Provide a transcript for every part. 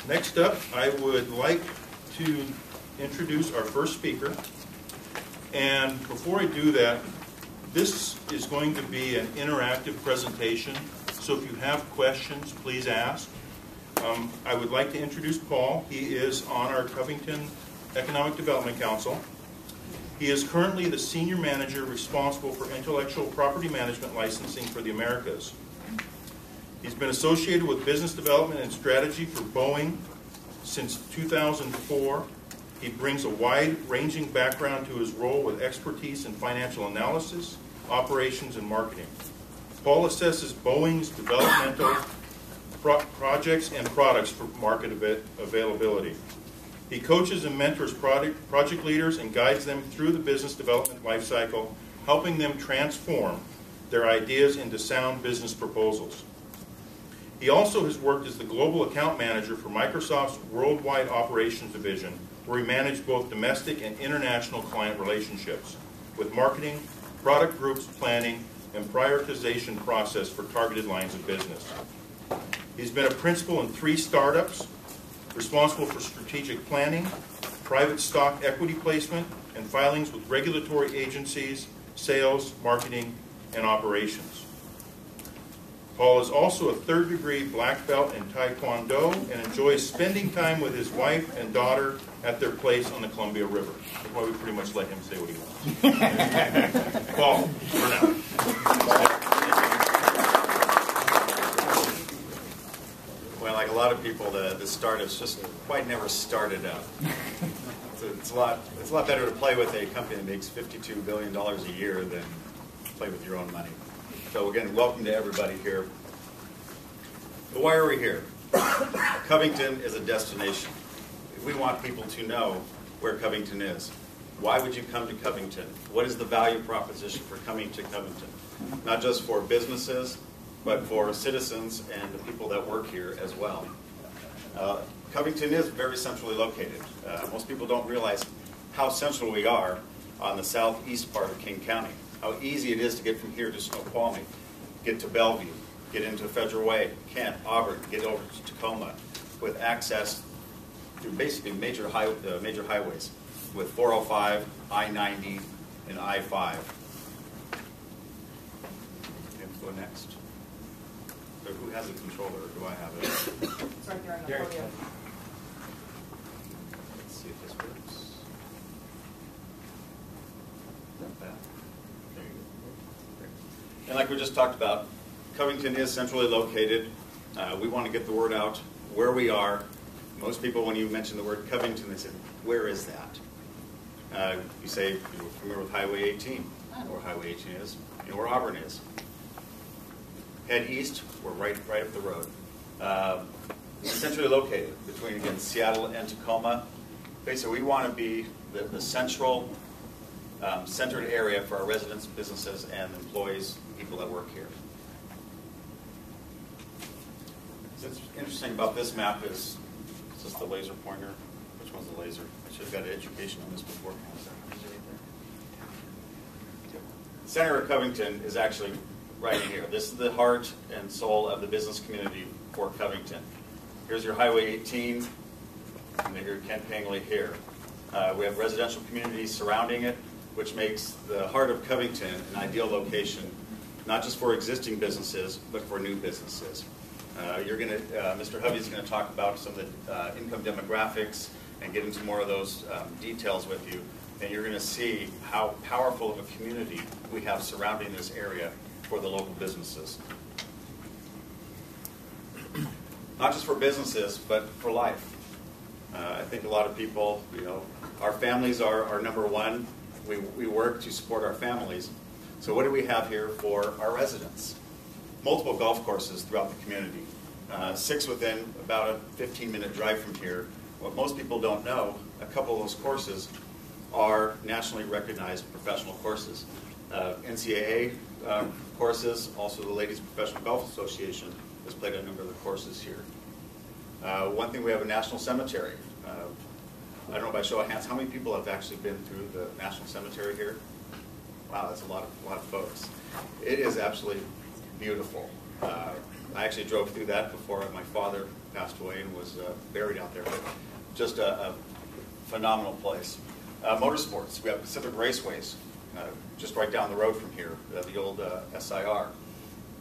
Next up, I would like to introduce our first speaker. And before I do that, this is going to be an interactive presentation. So if you have questions, please ask. I would like to introduce Paul. He is on our Covington Economic Development Council. He is currently the Senior Manager responsible for intellectual property management licensing for the Americas. He's been associated with business development and strategy for Boeing since 2004. He brings a wide-ranging background to his role with expertise in financial analysis, operations, and marketing. Paul assesses Boeing's developmental projects and products for market availability. He coaches and mentors project leaders and guides them through the business development lifecycle, helping them transform their ideas into sound business proposals. He also has worked as the global account manager for Microsoft's Worldwide Operations Division, where he managed both domestic and international client relationships with marketing, product groups planning, and prioritization process for targeted lines of business. He's been a principal in 3 startups, responsible for strategic planning, private stock equity placement, and filings with regulatory agencies, sales, marketing, and operations. Paul is also a 3rd-degree black belt in Taekwondo and enjoys spending time with his wife and daughter at their place on the Columbia River. That's why we pretty much let him say what he wants. Paul, Bernal. Well, like a lot of people, the startups just quite never started out. It's a lot better to play with a company that makes $52 billion a year than play with your own money. So again, welcome to everybody here. But why are we here? Covington is a destination. We want people to know where Covington is. Why would you come to Covington? What is the value proposition for coming to Covington? Not just for businesses, but for citizens and the people that work here as well. Covington is very centrally located. Most people don't realize how central we are on the southeast part of King County. How easy it is to get from here to Snoqualmie, get to Bellevue, get into Federal Way, Kent, Auburn, get over to Tacoma, with access through basically major highways, with 405, I-90, and I-5. Go next. So who has a controller? Or do I have it? It's right there on the podium. Let's see if this works. Not bad. There you go. Great. And like we just talked about, Covington is centrally located. We want to get the word out where we are. Most people, when you mention the word Covington, they say, "Where is that?" You say, "You're familiar with Highway 18." I know where Highway 18 is. You know where Auburn is. Head east, we're right up the road. Centrally located between, again, Seattle and Tacoma. Basically, we want to be the central, centered area for our residents, businesses, and employees, people that work here. What's interesting about this map is this the laser pointer? Which one's the laser? I should have got education on this before. Center of Covington is actually right in here. This is the heart and soul of the business community for Covington. Here's your Highway 18, and then your Kent Pangley here. We have residential communities surrounding it, which makes the heart of Covington an ideal location, not just for existing businesses, but for new businesses. Mr. Hovey's going to talk about some of the income demographics and get into more of those details with you, and you're going to see how powerful of a community we have surrounding this area for the local businesses. Not just for businesses, but for life. I think a lot of people, our families are number one. We work to support our families. So what do we have here for our residents? Multiple golf courses throughout the community. 6 within about a 15-minute drive from here. What most people don't know, a couple of those courses are nationally recognized professional courses. NCAA courses, also the Ladies Professional Golf Association has played a number of the courses here. One thing, we have a national cemetery. I don't know by show of hands, how many people have actually been through the national cemetery here? Wow, that's a lot of folks. It is absolutely beautiful. I actually drove through that before my father passed away and was buried out there. But just a phenomenal place. Motorsports, we have Pacific Raceways, just right down the road from here, the old SIR.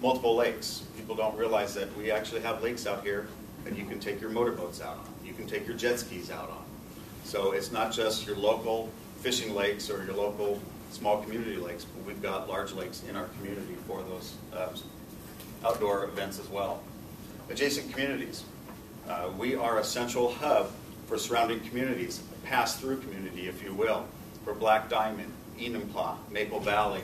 Multiple lakes. People don't realize that we actually have lakes out here that you can take your motorboats out on. You can take your jet skis out on. So it's not just your local fishing lakes or your local small community lakes, but we've got large lakes in our community for those outdoor events as well. Adjacent communities. We are a central hub for surrounding communities, a pass-through community, if you will, for Black Diamond, Enumclaw, Maple Valley,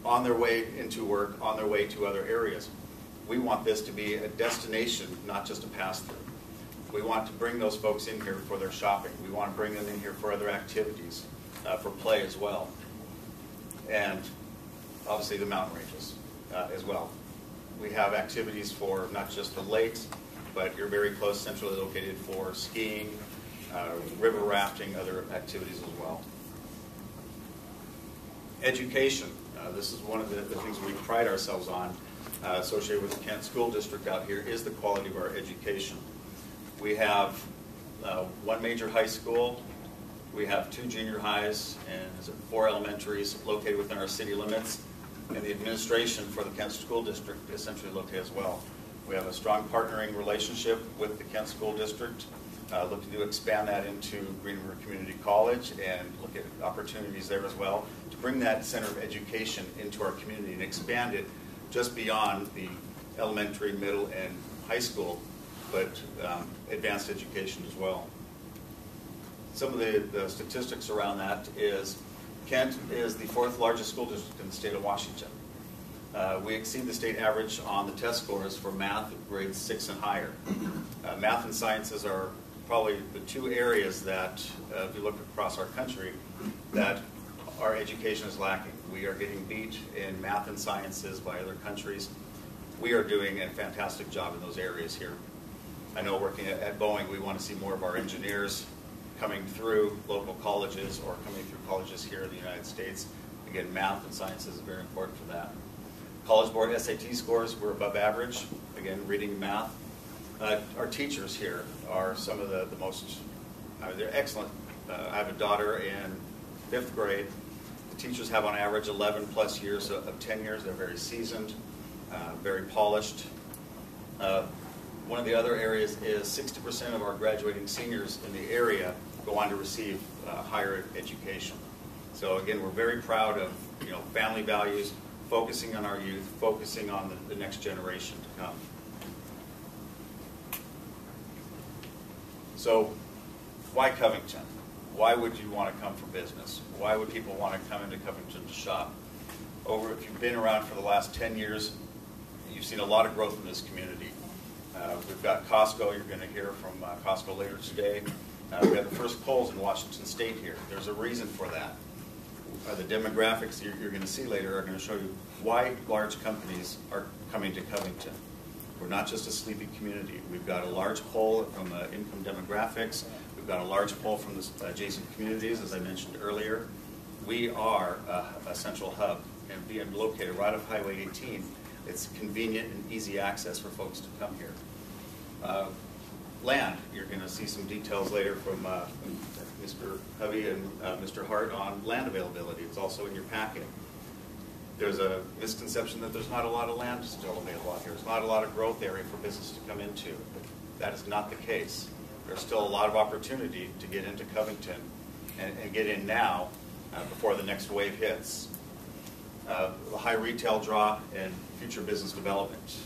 on their way into work, on their way to other areas. We want this to be a destination, not just a pass-through. We want to bring those folks in here for their shopping. We want to bring them in here for other activities, for play as well. And obviously the mountain ranges as well. We have activities for not just the lakes, but you're very close, centrally located for skiing, river rafting, other activities as well. Education. This is one of the things we pride ourselves on, associated with the Kent School District out here, is the quality of our education. We have one major high school, we have 2 junior highs, and 4 elementaries located within our city limits, and the administration for the Kent School District is essentially located as well. We have a strong partnering relationship with the Kent School District, looking to expand that into Green River Community College and look at opportunities there as well to bring that center of education into our community and expand it just beyond the elementary, middle, and high school, but advanced education as well. Some of the statistics around that is Kent is the 4th largest school district in the state of Washington. We exceed the state average on the test scores for math grades 6 and higher. Math and sciences are probably the 2 areas that, if you look across our country, that our education is lacking. We are getting beat in math and sciences by other countries. We are doing a fantastic job in those areas here. I know working at Boeing, we want to see more of our engineers coming through local colleges or coming through colleges here in the United States. Again, math and sciences is very important for that. College Board SAT scores, we're above average. Again, reading, math. Our teachers here are some of the most, they're excellent. I have a daughter in 5th grade. The teachers have on average 11 plus years of tenure. They're very seasoned, very polished. One of the other areas is 60% of our graduating seniors in the area go on to receive higher education. So again, we're very proud of family values, focusing on our youth, focusing on the next generation to come. So why Covington? Why would you want to come for business? Why would people want to come into Covington to shop? If you've been around for the last 10 years, you've seen a lot of growth in this community. We've got Costco. You're going to hear from Costco later today. We have the first Kohl's in Washington State here. There's a reason for that. The demographics you're going to see later are going to show you why large companies are coming to Covington. We're not just a sleepy community. We've got a large pull from income demographics. We've got a large pull from the adjacent communities, as I mentioned earlier. We are a central hub, and being located right off Highway 18, it's convenient and easy access for folks to come here. Land, you're going to see some details later from Mr. Hovey and Mr. Hart on land availability. It's also in your packet. There's a misconception that there's not a lot of land still available out here. There's not a lot of growth area for business to come into. That is not the case. There's still a lot of opportunity to get into Covington and get in now before the next wave hits. The high retail draw and future business development.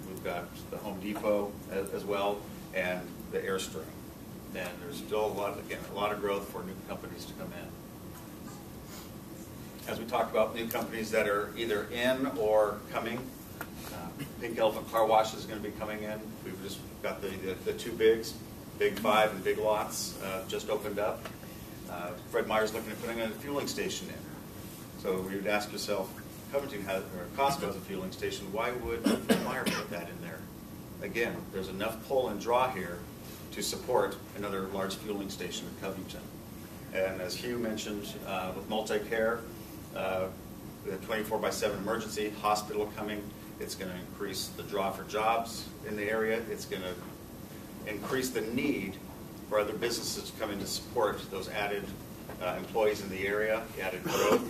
We've got the Home Depot as well and the Airstream. And there's still a lot of growth for new companies to come in. As we talked about new companies that are either in or coming, Pink Elephant Car Wash is going to be coming in. We've just got the 2 bigs, Big 5 and Big Lots, just opened up. Fred Meyer's looking at putting a fueling station in. So we would ask yourself, Covington has, or Costco has a fueling station, why would Fred Meyer put that in there? Again, there's enough pull and draw here to support another large fueling station in Covington. And as Hugh mentioned, with multi-care, the 24/7 emergency hospital coming, It's going to increase the draw for jobs in the area. It's going to increase the need for other businesses to come in to support those added employees in the area, the added growth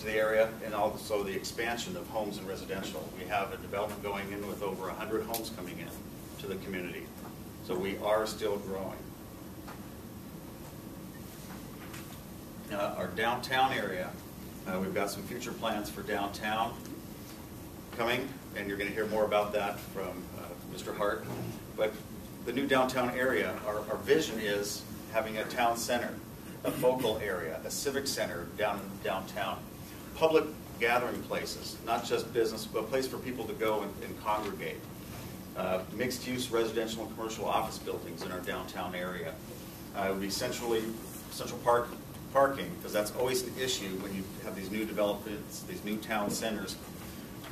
to the area, and also the expansion of homes and residential. We have a development going in with over 100 homes coming in to the community. So we are still growing. Our downtown area, we've got some future plans for downtown coming, and you're going to hear more about that from Mr. Hart. But the new downtown area, our vision is having a town center, a focal area, a civic center downtown, public gathering places, not just business, but a place for people to go and congregate. Mixed-use residential and commercial office buildings in our downtown area. It would be central parking, because that's always an issue when you have these new developments, these new town centers.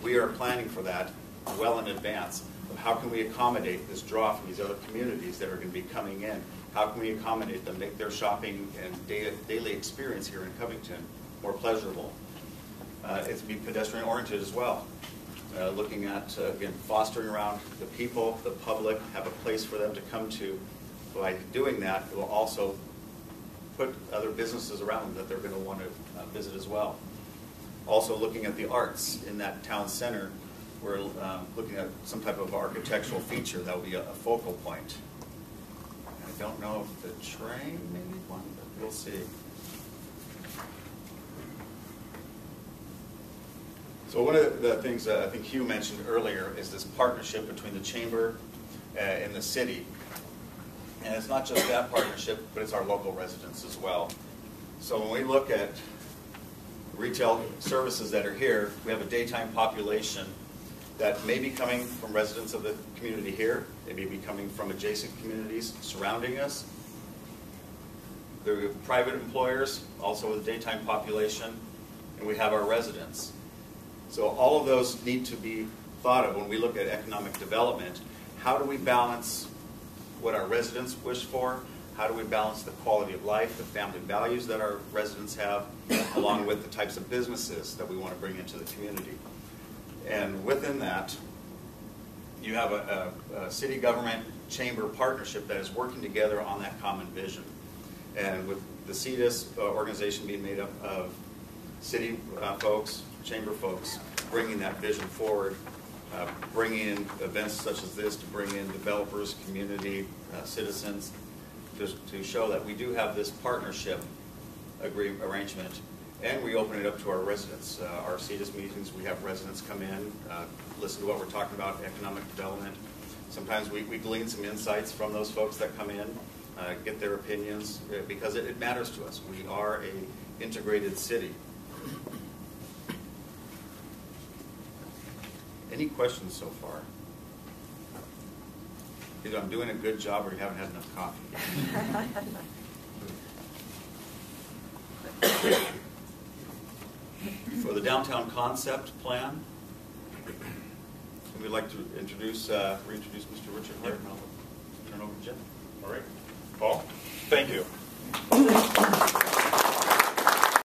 We are planning for that well in advance of how can we accommodate this draw from these other communities that are going to be coming in. How can we accommodate them, make their shopping and daily experience here in Covington more pleasurable. It's to be pedestrian oriented as well. Looking at, again, fostering around the people, the public, have a place for them to come to. By doing that, it will also put other businesses around them that they're going to want to visit as well. Also looking at the arts in that town center, we're looking at some type of architectural feature that will be a focal point. I don't know if the train may be one, but we'll see. So one of the things that I think Hugh mentioned earlier is this partnership between the Chamber and the city. And it's not just that partnership, but it's our local residents as well. So when we look at retail services that are here, we have a daytime population that may be coming from residents of the community here. They may be coming from adjacent communities surrounding us. There are private employers, also with a daytime population, and we have our residents. So all of those need to be thought of when we look at economic development. How do we balance what our residents wish for? How do we balance the quality of life, the family values that our residents have, along with the types of businesses that we want to bring into the community? And within that, you have a city government chamber partnership that is working together on that common vision. And with the CEDIS organization being made up of city folks, chamber folks, bringing that vision forward, bringing in events such as this to bring in developers, community, citizens, to show that we do have this partnership arrangement, and we open it up to our residents. Our CEDIS meetings, we have residents come in, listen to what we're talking about, economic development. Sometimes we glean some insights from those folks that come in, get their opinions, because it matters to us. We are an integrated city. Any questions so far? Either I'm doing a good job or you haven't had enough coffee. For the downtown concept plan, we'd like to reintroduce Mr. Richard Hart, and I'll turn over to Jim. All right. Paul, thank you.